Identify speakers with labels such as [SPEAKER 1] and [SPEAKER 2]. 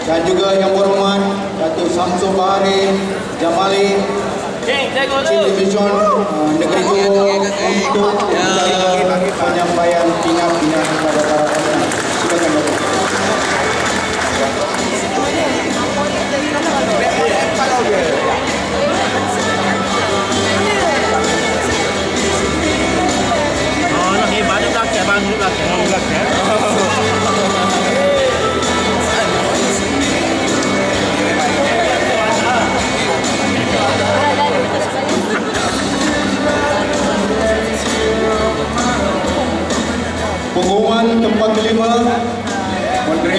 [SPEAKER 1] dan juga yang berhormat Datuk Samsul Bahari Jamali Chief Division Negeri Johor untuk penyampaian pingat-pingat kepada para tamu. Silakan Datuk. Pengumuman tempat kelima, Menteri